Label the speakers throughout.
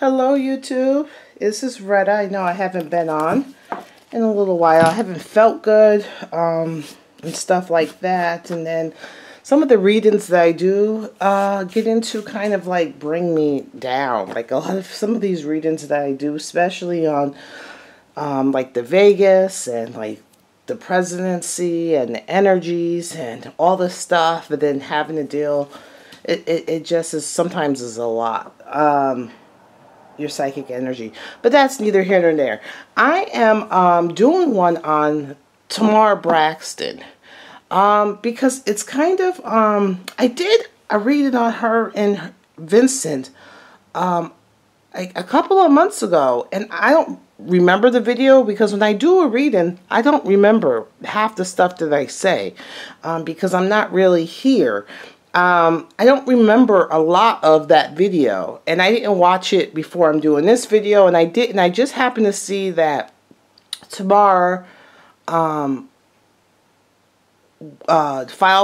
Speaker 1: Hello YouTube, this is Retta. I know I haven't been on in a little while. I haven't felt good and stuff like that. And then some of the readings that I do get into kind of like bring me down. Like some of these readings that I do, especially on like the Vegas and like the presidency and the energies and all this stuff, and then having to deal, it just is sometimes is a lot. Your psychic energy, but that's neither here nor there. I am doing one on Tamar Braxton because it's kind of I did a reading on her and Vincent a couple of months ago, and I don't remember the video because when I do a reading, I don't remember half the stuff that I say because I'm not really here. I don't remember a lot of that video, and I didn't watch it before I'm doing this video, and I didn't. I just happened to see that Tamar filed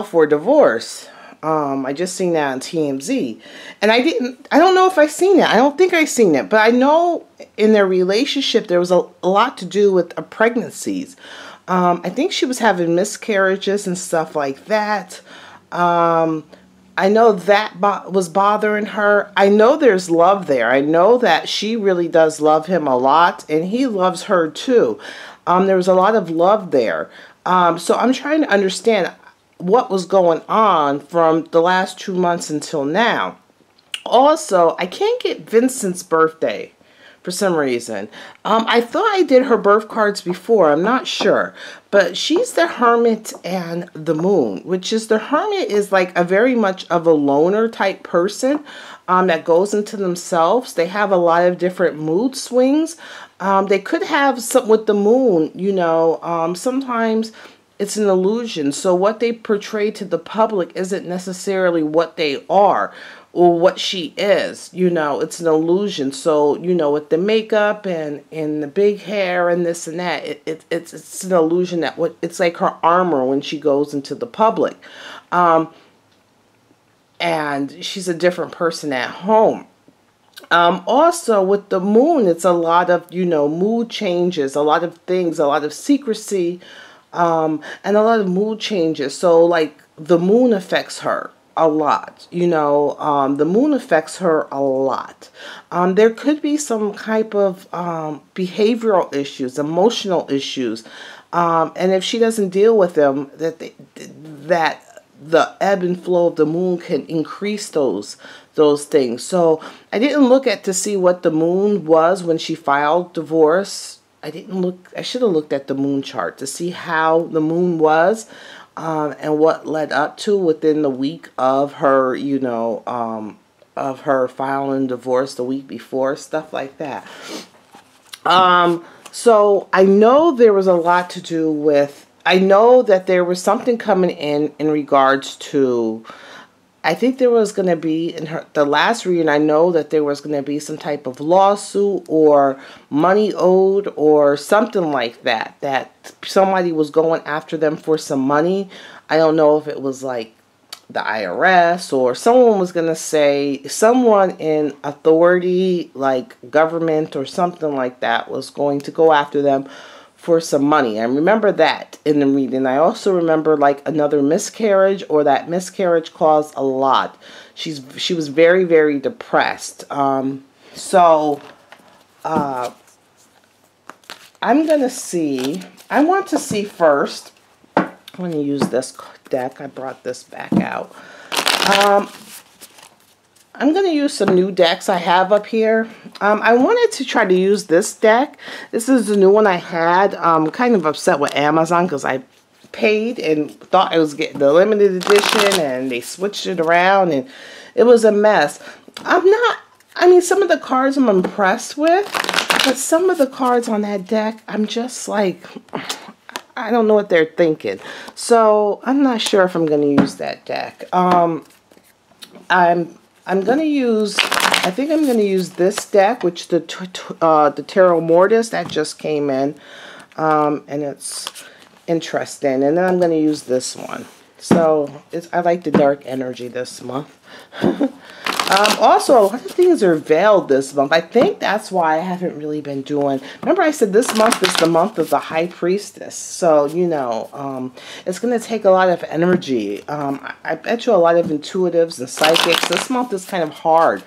Speaker 1: for divorce. I just seen that on TMZ, and I don't know if I seen it. I don't think I seen it, but I know in their relationship there was a lot to do with pregnancies. I think she was having miscarriages and stuff like that. I know that was bothering her. I know there's love there. I know that she really does love him a lot, and he loves her too. There was a lot of love there. So I'm trying to understand what was going on from the last 2 months until now. Also, I can't get Vincent's birthday for some reason. I thought I did her birth cards before. I'm not sure. But she's the Hermit and the Moon, which is the Hermit is like a very much of a loner type person that goes into themselves. They have a lot of different mood swings. They could have some with the Moon, you know, sometimes it's an illusion. So what they portray to the public isn't necessarily what they are or what she is, you know, it's an illusion. So, you know, with the makeup and the big hair and this and that, it's an illusion that it's like her armor when she goes into the public. And she's a different person at home. Also with the Moon, it's a lot of, you know, mood changes, a lot of things, a lot of secrecy, and a lot of mood changes. So like the Moon affects her a lot, you know, the Moon affects her a lot. There could be some type of behavioral issues, emotional issues, and if she doesn't deal with them, that the ebb and flow of the Moon can increase those things. So I didn't look at to see what the Moon was when she filed divorce. I should have looked at the Moon chart to see how the Moon was. And what led up to within the week of her, you know, of her filing divorce the week before, stuff like that. So I know there was a lot to do with, I know that there was something coming in regards to, I think there was going to be, in the last reading, I know that there was going to be some type of lawsuit or money owed or something like that, that somebody was going after them for some money. I don't know if it was like the IRS or someone was going to say, someone in authority, like government or something like that, was going to go after them for some money. I remember that in the reading. I also remember like another miscarriage, or that miscarriage caused a lot. She was very, very depressed. So I'm gonna see. I want to see first. I'm gonna use this deck. I brought this back out. I'm going to use some new decks I have up here. I wanted to try to use this deck. This is the new one I had. I'm kind of upset with Amazon because I paid and thought I was getting the limited edition, and they switched it around and it was a mess. I mean, some of the cards I'm impressed with, but some of the cards on that deck, I'm just like, I don't know what they're thinking. So I'm not sure if I'm going to use that deck. I'm going to use, I think I'm going to use this deck, which the Tarot Mortis that just came in, and it's interesting. And then I'm going to use this one. So I like the dark energy this month. Also, a lot of things are veiled this month. I think that's why I haven't really been doing... Remember I said this month is the month of the High Priestess. So, you know, it's going to take a lot of energy. I bet you a lot of intuitives and psychics. This month is kind of hard.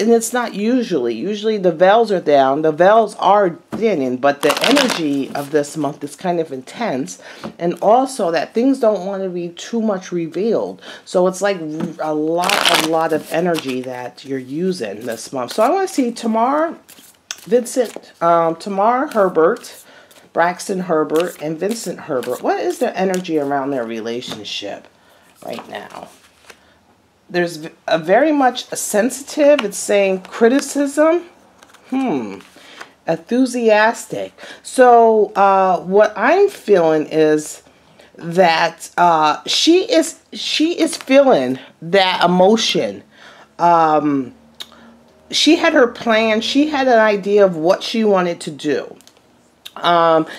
Speaker 1: And it's not usually. Usually the veils are down. The veils are thinning, but the energy of this month is kind of intense. And also that things don't want to be too much revealed. So it's like a lot of energy that you're using this month. So I want to see Tamar Herbert, Braxton Herbert, and Vincent Herbert. What is their energy around their relationship right now? There's a very much sensitive. It's saying criticism. Enthusiastic. So what I'm feeling is that she is feeling that emotion. She had her plan. She had an idea of what she wanted to do.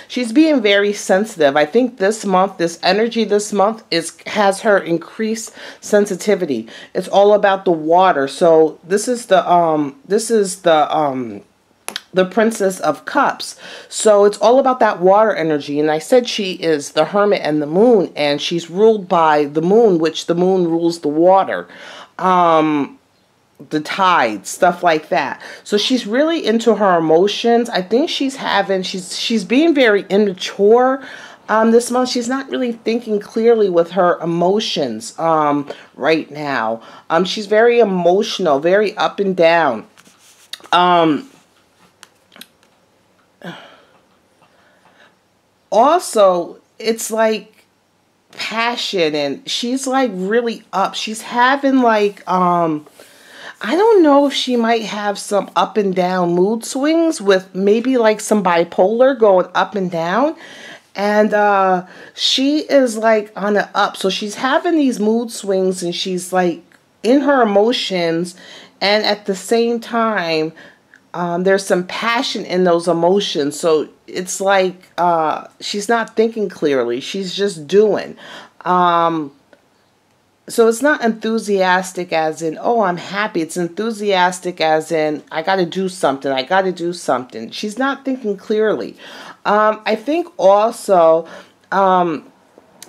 Speaker 1: She's being very sensitive. I think this month, this energy this month has her increased sensitivity. It's all about the water. So this is the Princess of Cups. So it's all about that water energy. And I said she is the Hermit and the Moon, and she's ruled by the Moon, which the Moon rules the water. The tide, stuff like that. So she's really into her emotions. I think she's being very immature this month. She's not really thinking clearly with her emotions right now. She's very emotional, very up and down. Also, it's like passion, and she's like really up. She's having like I don't know if she might have some up and down mood swings with maybe like some bipolar going up and down. And she is like on the up. So she's having these mood swings and she's like in her emotions. And at the same time, there's some passion in those emotions. So it's like she's not thinking clearly. She's just doing. So it's not enthusiastic as in, oh, I'm happy. It's enthusiastic as in, I got to do something. I got to do something. She's not thinking clearly. I think also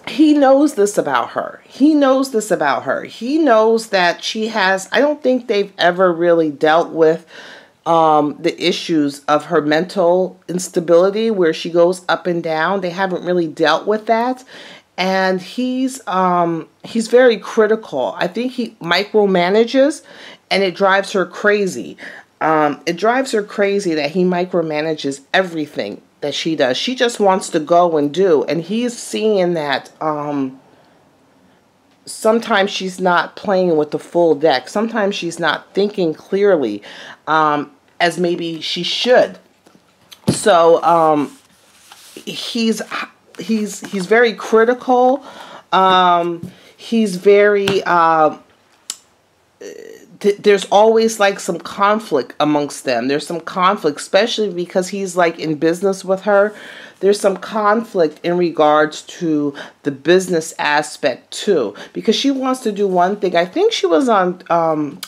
Speaker 1: he knows this about her. He knows this about her. He knows that she has, I don't think they've ever really dealt with the issues of her mental instability where she goes up and down. They haven't really dealt with that. And he's very critical. I think he micromanages, and it drives her crazy. It drives her crazy that he micromanages everything that she does. She just wants to go and do. And he's seeing that sometimes she's not playing with the full deck. Sometimes she's not thinking clearly as maybe she should. So he's very critical. He's very, there's always like some conflict amongst them. There's some conflict, especially because he's like in business with her. There's some conflict in regards to the business aspect too, because she wants to do one thing. I think she was on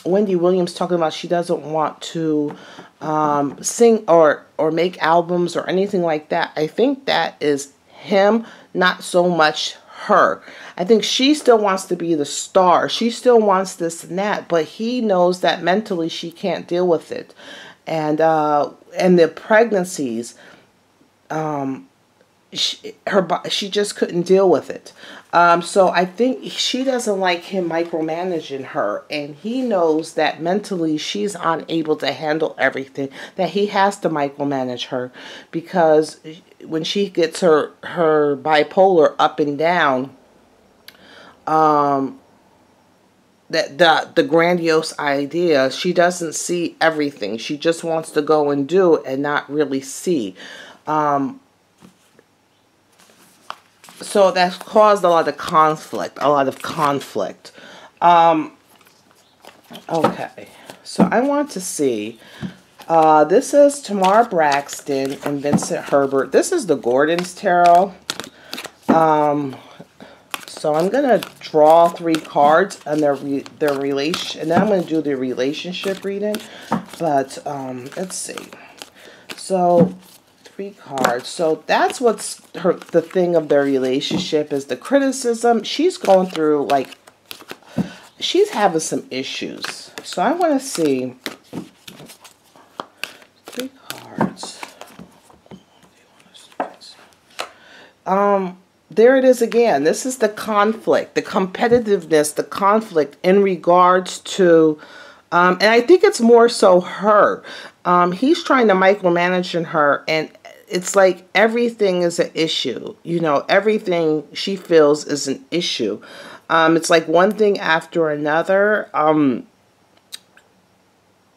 Speaker 1: Wendy Williams talking about she doesn't want to sing or make albums or anything like that. I think that is him, not so much her. I think she still wants to be the star. She still wants this and that, but he knows that mentally she can't deal with it. And the pregnancies, she just couldn't deal with it. So I think she doesn't like him micromanaging her, and he knows that mentally she's unable to handle everything, that he has to micromanage her, because when she gets her bipolar up and down, the grandiose idea, she doesn't see everything. She just wants to go and do and not really see. So that's caused a lot of conflict. Okay, so I want to see. This is Tamar Braxton and Vincent Herbert. This is the Gordon's Tarot. So I'm going to draw 3 cards on their relation, and then I'm going to do the relationship reading. But let's see. So 3 cards. So that's what's the thing of their relationship is the criticism. She's going through, like, she's having some issues. So I want to see 3 cards. There it is again. This is the conflict, the competitiveness, the conflict in regards to, and I think it's more so her. He's trying to micromanage in her, and it's like everything is an issue. You know, everything she feels is an issue. It's like one thing after another.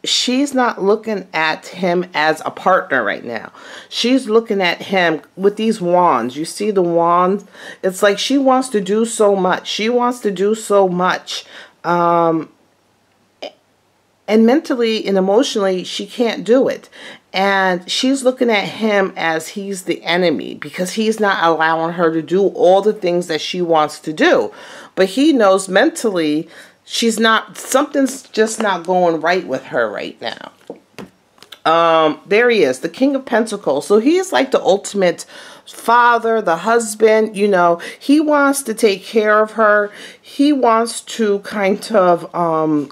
Speaker 1: She's not looking at him as a partner right now. She's looking at him with these wands. You see the wands? It's like she wants to do so much. She wants to do so much. And mentally and emotionally, she can't do it. And she's looking at him as he's the enemy because he's not allowing her to do all the things that she wants to do. But he knows mentally she's not, something's just not going right with her right now. There he is, the King of Pentacles. So he is like the ultimate father, the husband, you know. He wants to take care of her. He wants to kind of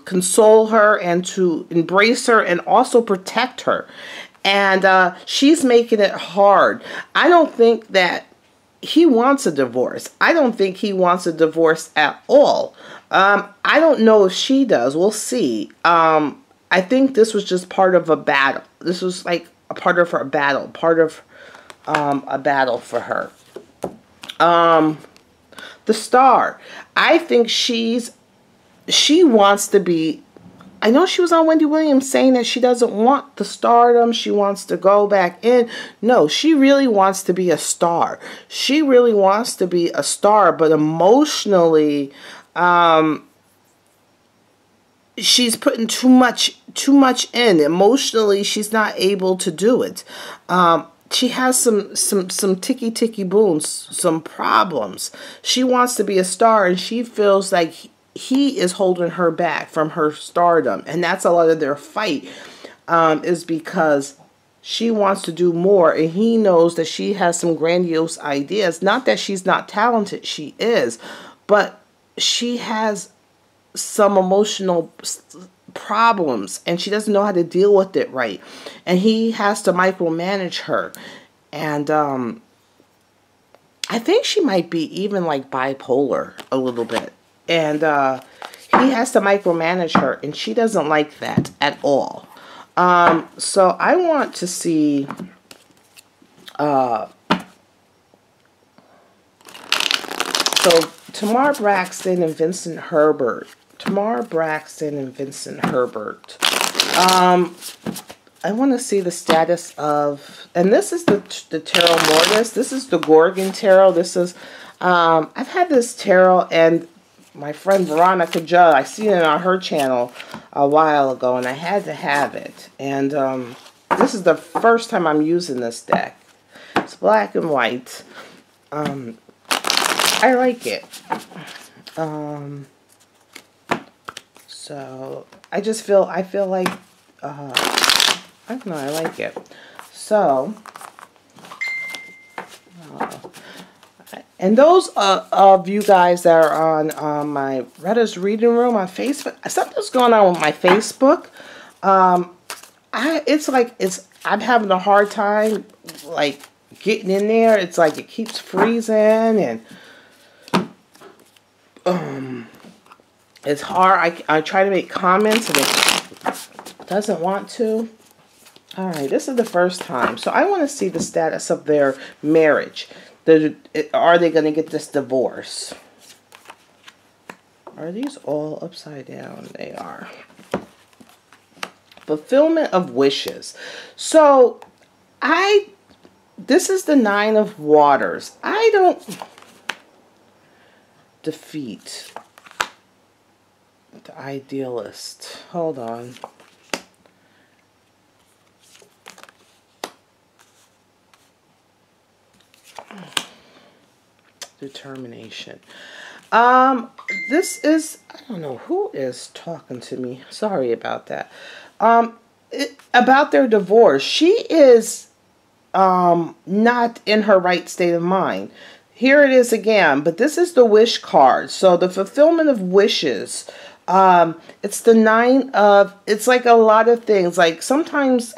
Speaker 1: console her and to embrace her and also protect her. And she's making it hard. I don't think that he wants a divorce. I don't think he wants a divorce at all. I don't know if she does. We'll see. I think this was just part of a battle. This was like a part of her battle. Part of a battle for her. The Star. I think she wants to be, I know she was on Wendy Williams saying that she doesn't want the stardom. She wants to go back in. No, she really wants to be a star. She really wants to be a star, but emotionally, she's putting too much in. Emotionally, she's not able to do it. She has some ticky boons, some problems. She wants to be a star, and she feels like he is holding her back from her stardom. And that's a lot of their fight, is because she wants to do more, and he knows that she has some grandiose ideas. Not that she's not talented, she is, but she has some emotional problems, and she doesn't know how to deal with it right. And he has to micromanage her. And I think she might be even like bipolar a little bit. And he has to micromanage her, and she doesn't like that at all. So I want to see so Tamar Braxton and Vincent Herbert. Tamar Braxton and Vincent Herbert. I want to see the status of, and this is the Tarot Mortis. This is the Gorgon Tarot. This is, I've had this tarot, and my friend Veronica Judd, I seen it on her channel a while ago, and I had to have it. And this is the first time I'm using this deck. It's black and white. I like it. So I feel like, I don't know, I like it. So, and those of you guys that are on my Reddit's Reading Room on Facebook, something's going on with my Facebook. I'm having a hard time, like, getting in there. It's like it keeps freezing, and it's hard. I try to make comments, and it doesn't want to. All right, this is the first time. So I want to see the status of their marriage. Are they going to get this divorce? Are these all upside down? They are. Fulfillment of wishes. So this is the Nine of Waters. I don't defeat the idealist. Hold on. Determination. Um, this is, I don't know who is talking to me. Sorry about that. About their divorce. She is not in her right state of mind. Here it is again, but this is the wish card. So the fulfillment of wishes. It's the nine of, it's like a lot of things. Like sometimes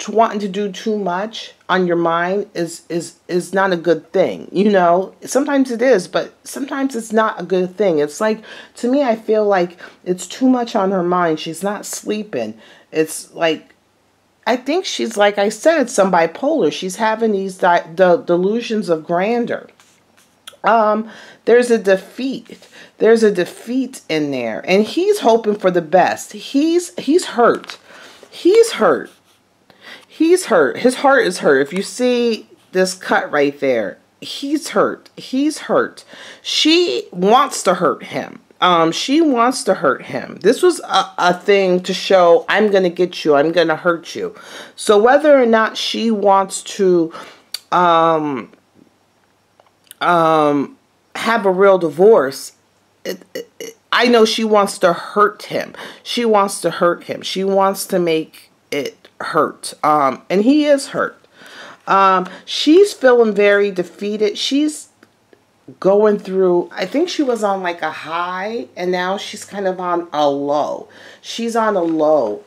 Speaker 1: wanting to do too much on your mind is not a good thing. You know, sometimes it is, but sometimes it's not a good thing. It's like, to me, I feel like it's too much on her mind. She's not sleeping. It's like, I think she's, like I said, some bipolar. She's having these the delusions of grandeur. There's a defeat. There's a defeat in there, and he's hoping for the best. He's hurt. He's hurt. He's hurt. His heart is hurt. If you see this cut right there, he's hurt. He's hurt. She wants to hurt him. She wants to hurt him. This was a thing to show, I'm going to get you. I'm going to hurt you. So whether or not she wants to have a real divorce, I know she wants to hurt him. She wants to hurt him. She wants to make it hurt. And he is hurt. She's feeling very defeated. She's going through, I think she was on like a high, and now she's kind of on a low. She's on a low.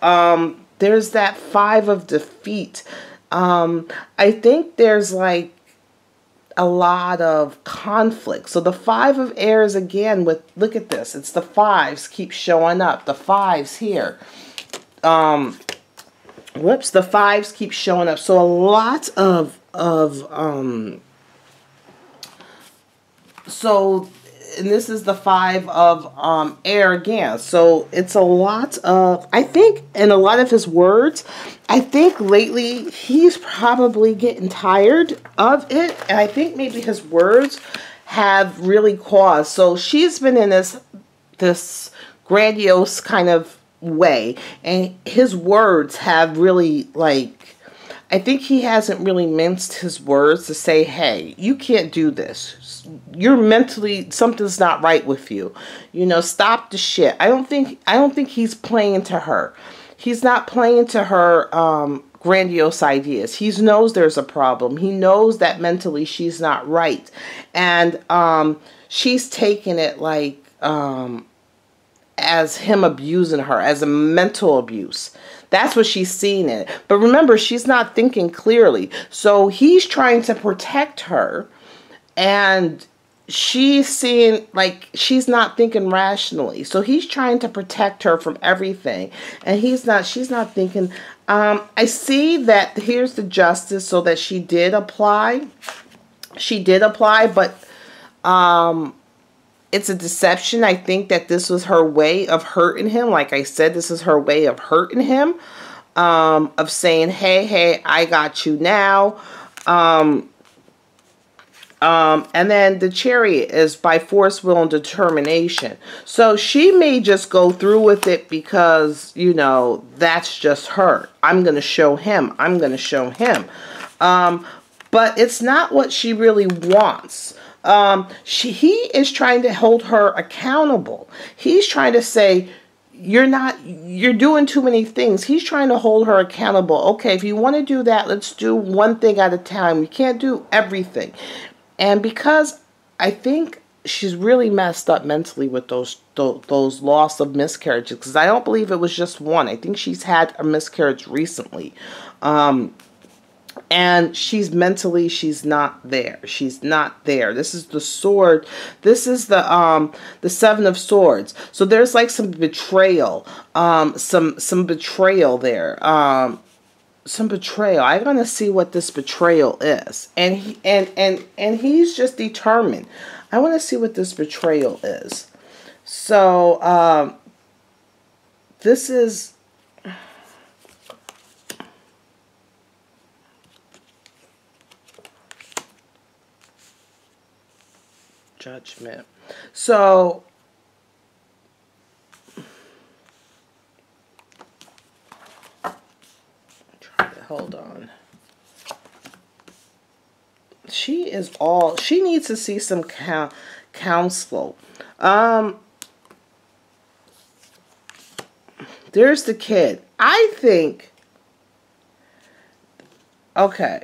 Speaker 1: There's that 5 of defeat. I think there's like a lot of conflict. So the 5 of airs again with, look at this, it's the 5s keep showing up. The 5s here. Whoops, the 5s keep showing up. So a lot of so, and this is the 5 of air again. So it's a lot of, I think, in a lot of his words, I think lately he's probably getting tired of it. And I think maybe his words have really caused. So she's been in this grandiose kind of way. And his words have really, like, I think he hasn't really minced his words to say, hey, you can't do this. You're mentally, something's not right with you. You know, stop the shit. I don't think he's playing to her. He's not playing to her grandiose ideas. He knows there's a problem. He knows that mentally she's not right. And she's taking it like as him abusing her, as a mental abuse. That's what she's seeing it. But remember, she's not thinking clearly. So he's trying to protect her, and she's seeing, like, she's not thinking rationally. So he's trying to protect her from everything. And she's not thinking. I see that here's the justice, so that she did apply. She did apply, but it's a deception. I think that this was her way of hurting him. Like I said, this is her way of hurting him. Of saying, hey, I got you now. And then the Chariot is by force, will, and determination. So she may just go through with it because, you know, that's just her. I'm going to show him. I'm going to show him. But it's not what she really wants. He is trying to hold her accountable. He's trying to say, you're doing too many things. He's trying to hold her accountable. Okay, if you want to do that, let's do one thing at a time. You can't do everything. And because I think she's really messed up mentally with those loss of miscarriages, because I don't believe it was just one. I think she's had a miscarriage recently. And she's mentally, she's not there. She's not there. This is the sword. This is the 7 of Swords. So there's like some betrayal. Some betrayal there. Some betrayal. I want to see what this betrayal is. And he's just determined. I want to see what this betrayal is. So this is Judgment. So hold on. She needs to see some counsel. There's the kid. I think, okay,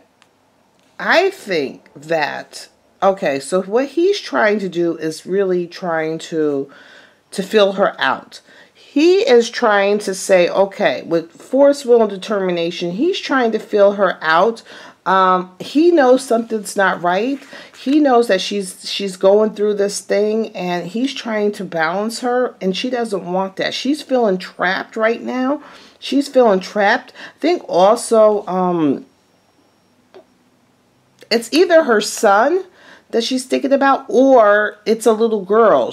Speaker 1: I think that, okay, so what he's trying to do is really trying to fill her out. He is trying to say, okay, with force, will, and determination, he's trying to fill her out. He knows something's not right. He knows that she's going through this thing, and he's trying to balance her, and she doesn't want that. She's feeling trapped right now. She's feeling trapped. I think also, it's either her son that she's thinking about, or it's a little girl.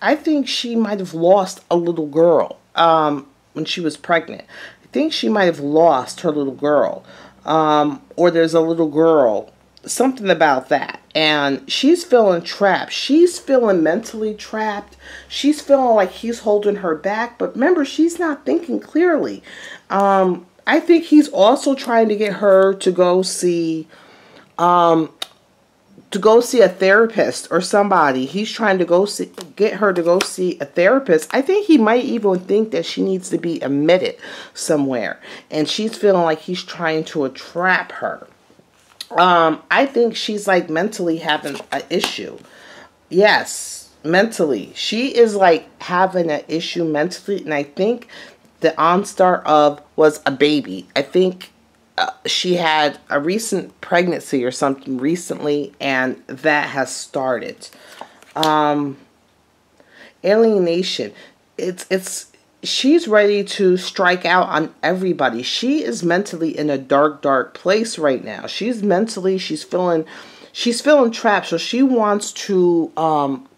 Speaker 1: I think she might have lost a little girl when she was pregnant. I think she might have lost her little girl, or there's a little girl, something about that. And she's feeling trapped. She's feeling mentally trapped. She's feeling like he's holding her back. But remember, she's not thinking clearly. I think he's also trying to get her to go see a therapist or somebody. He's trying to get her to go see a therapist. I think he might even think that she needs to be admitted somewhere, and she's feeling like he's trying to trap her. I think she's like mentally having an issue. Yes, mentally. She is like having an issue mentally, and I think the OnStar of was a baby. I think she had a recent pregnancy or something recently, and that has started. Alienation. She's ready to strike out on everybody. She is mentally in a dark place right now. She's feeling trapped. So she wants to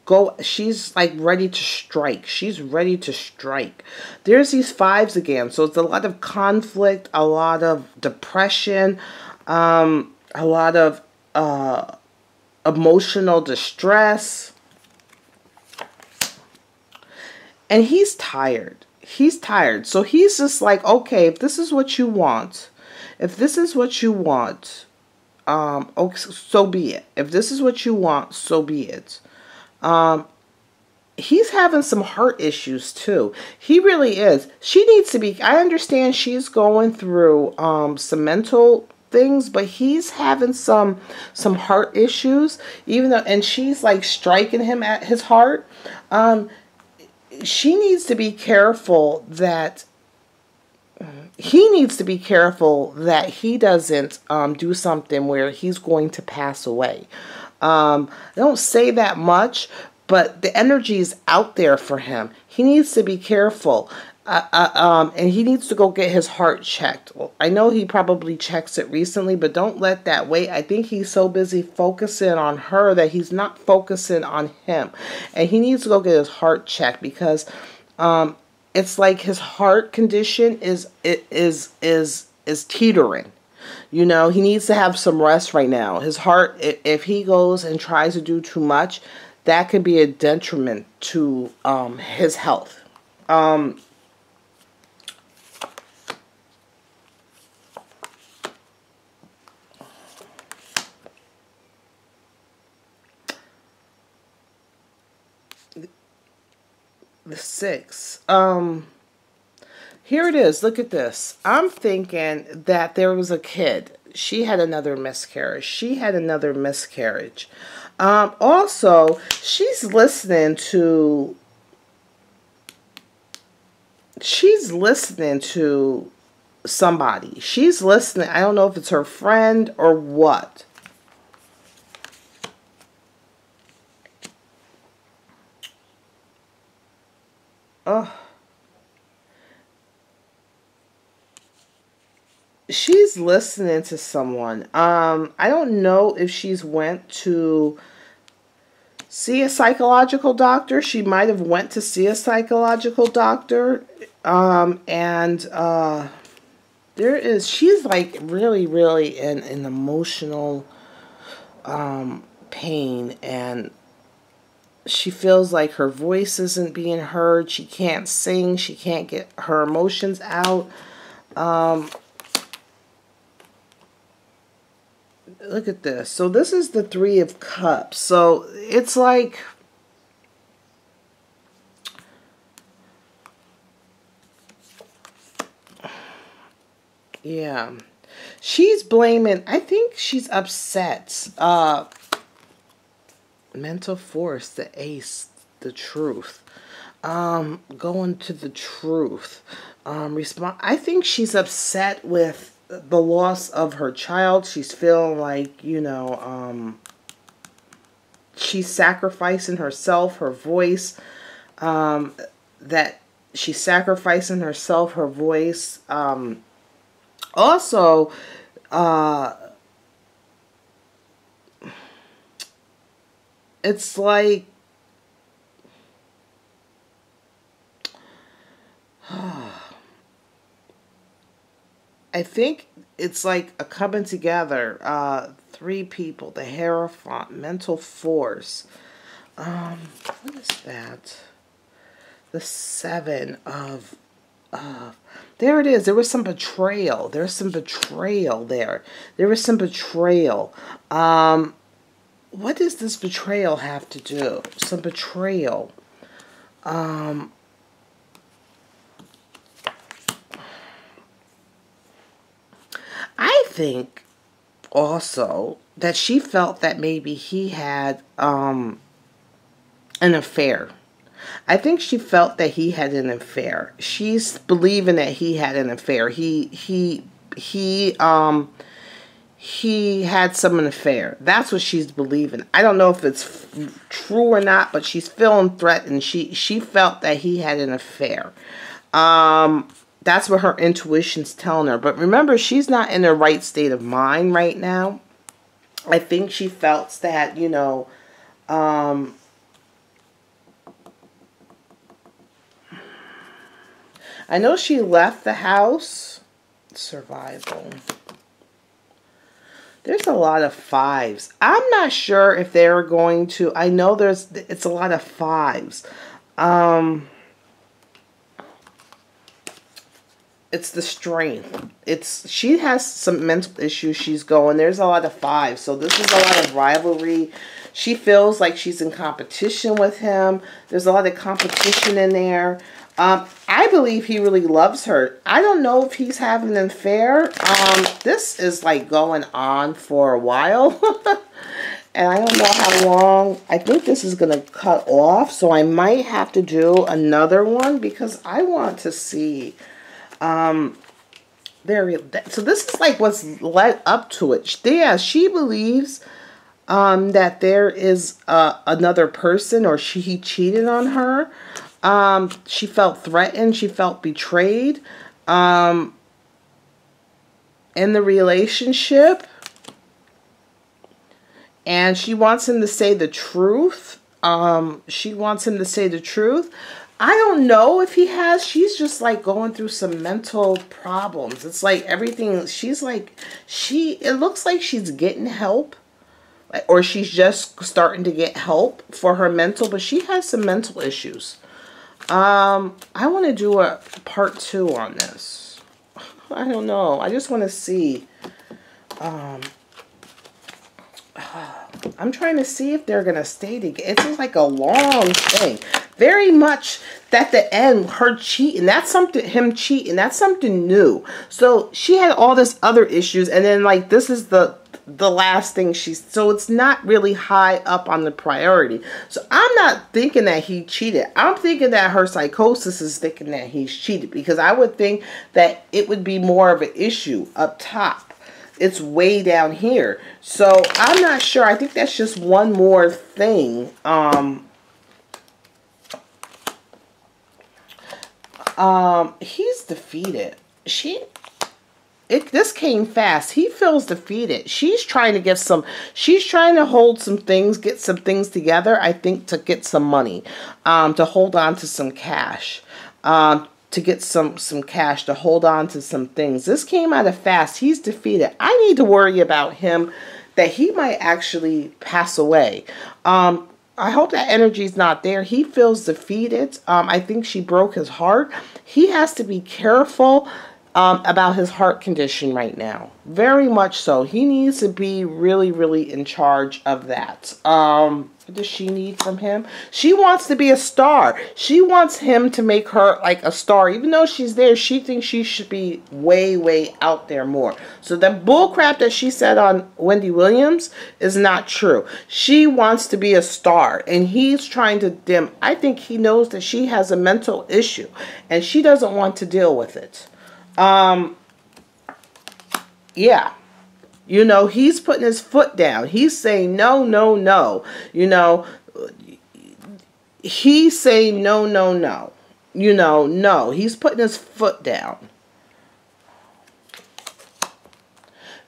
Speaker 1: go. She's like ready to strike. She's ready to strike. There's these fives again. So it's a lot of conflict, a lot of depression, a lot of emotional distress. And he's tired. He's tired. So he's just like, okay, if this is what you want, okay, so be it. If this is what you want, so be it. He's having some heart issues too. He really is. She needs to be, I understand she's going through some mental things, but he's having some heart issues, even though, and she's like striking him at his heart. She needs to be careful that he needs to be careful that he doesn't do something where he's going to pass away. I don't say that much, but the energy is out there for him. He needs to be careful. And he needs to go get his heart checked. I know he probably checks it recently, but don't let that wait. I think he's so busy focusing on her that he's not focusing on him. And he needs to go get his heart checked, because it's like his heart condition is teetering. You know, he needs to have some rest right now. His heart, if he goes and tries to do too much, that could be a detriment to his health. The 6. Here it is. Look at this. I'm thinking that there was a kid. She had another miscarriage. Also, she's listening to somebody. She's listening. I don't know if it's her friend or what. She's listening to someone. I don't know if she's went to see a psychological doctor. She might have went to see a psychological doctor. She's like really in emotional pain, and she feels like her voice isn't being heard. She can't sing. She can't get her emotions out. Look at this. So this is the 3 of Cups. So it's like Yeah. She's blaming, I think she's upset. Mental force, the ace, the truth. Going to the truth. I think she's upset with the loss of her child. She's feeling like, she's sacrificing herself, her voice, that she's sacrificing herself, her voice. Also, it's like, I think it's like a coming together. Three people, the Hierophant, mental force. What is that? The seven of, there it is. There was some betrayal. There's some betrayal there. There was some betrayal. What does this betrayal have to do? Some betrayal. I think also that she felt that maybe he had an affair. I think she felt that he had an affair. She's believing that he had an affair. He had some affair. That's what she's believing. I don't know if it's true or not, but she's feeling threatened. She felt that he had an affair. That's what her intuition's telling her. But remember, she's not in the right state of mind right now. I think she felt that, I know she left the house. Survival. There's a lot of fives. I'm not sure if they're going to, I know it's a lot of fives. It's the strength. She has some mental issues she's going. There's a lot of fives. So this is a lot of rivalry. She feels like she's in competition with him. There's a lot of competition in there. I believe he really loves her. I don't know if he's having an affair. This is like going on for a while. And I don't know how long. I think this is going to cut off. So I might have to do another one because I want to see. So this is like what's led up to it. Yeah, she believes that there is another person, or he cheated on her. She felt threatened. She felt betrayed in the relationship. And she wants him to say the truth. She wants him to say the truth. I don't know if he has. She's just like going through some mental problems. It's like everything. She's like, it looks like she's getting help. Or she's just starting to get help for her mental. But she has some mental issues. I want to do a part 2 on this. I don't know. I just want to see. I'm trying to see if they're going to stay together. It's just like a long thing. Very much at the end, her cheating. That's something, him cheating. That's something new. So she had all this other issues. And then like this is the last thing so it's not really high up on the priority. So I'm not thinking that he cheated. I'm thinking that her psychosis is thinking that he's cheated, because I would think that it would be more of an issue up top. It's way down here. So I'm not sure. I think that's just one more thing. He's defeated. This came fast. He feels defeated. She's trying to she's trying to hold some things, get some things together, I think, to get some money, to hold on to some cash, to get some cash, to hold on to some things. This came out of fast. He's defeated. I need to worry about him, that he might actually pass away. I hope that energy's not there. He feels defeated. I think she broke his heart. He has to be careful about his heart condition right now. Very much so. He needs to be really, really in charge of that. What does she need from him? She wants to be a star. She wants him to make her like a star. Even though she's there, she thinks she should be way, way out there more. So the bull crap that she said on Wendy Williams is not true. She wants to be a star, and he's trying to dim. I think he knows that she has a mental issue, and she doesn't want to deal with it. Yeah. You know, he's putting his foot down. He's saying, no, no, no. You know, he's saying, no, no, no. You know, no. He's putting his foot down.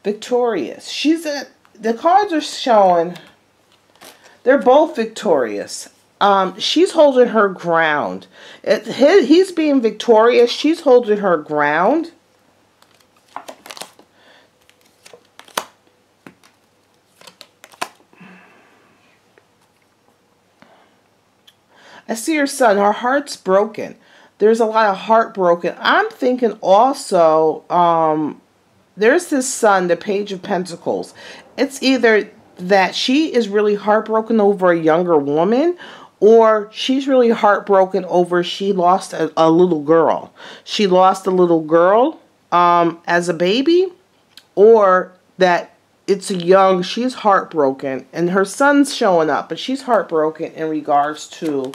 Speaker 1: Victorious. The cards are showing, they're both victorious. She's holding her ground. He's being victorious. She's holding her ground. I see her son. Her heart's broken. There's a lot of heart broken. I'm thinking also, there's this son, the Page of Pentacles. It's either that she is really heartbroken over a younger woman, or she's really heartbroken over she lost a little girl. She lost a little girl as a baby, or that it's she's heartbroken, and her son's showing up, but she's heartbroken in regards to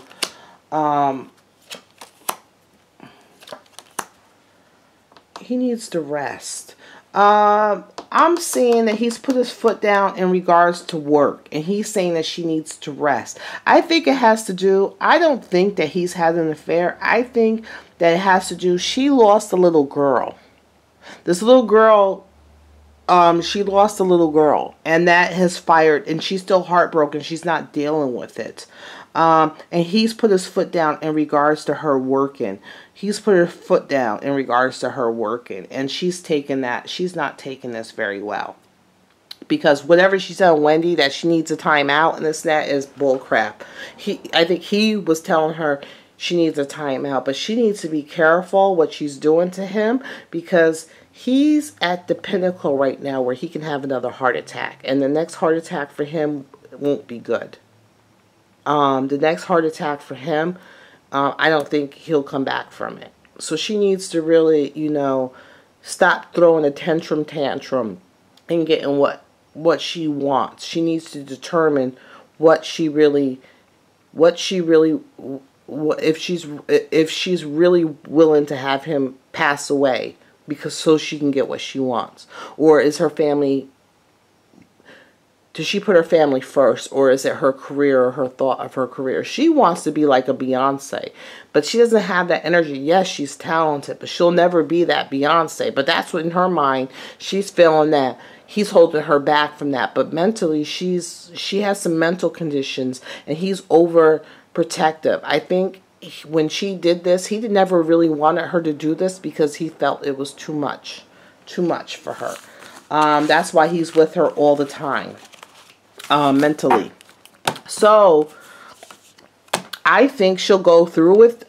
Speaker 1: he needs to rest. I'm saying that he's put his foot down in regards to work, and he's saying that she needs to rest. I think it has to do, I don't think that he's had an affair. I think that it has to do, she lost a little girl. This little girl, she lost a little girl, and that has fired, and she's still heartbroken. She's not dealing with it. And he's put his foot down in regards to her working. He's put her foot down in regards to her working. And she's taken that. She's not taking this very well. Because whatever she said on Wendy, that she needs a timeout and this and that, is bull crap. I think he was telling her she needs a timeout. But she needs to be careful what she's doing to him. Because he's at the pinnacle right now where he can have another heart attack. And the next heart attack for him won't be good. The next heart attack for him, I don't think he'll come back from it. So she needs to really, you know, stop throwing a tantrum and getting what she wants. She needs to determine if she's really willing to have him pass away, because so she can get what she wants. Or is her family, does she put her family first, or is it her career or her thought of her career? She wants to be like a Beyonce, but she doesn't have that energy. Yes, she's talented, but she'll never be that Beyonce. But that's what in her mind, she's feeling that he's holding her back from that. But mentally, she has some mental conditions, and he's overprotective. I think when she did this, he never really wanted her to do this because he felt it was too much for her. That's why he's with her all the time. Mentally. So I think she'll go through with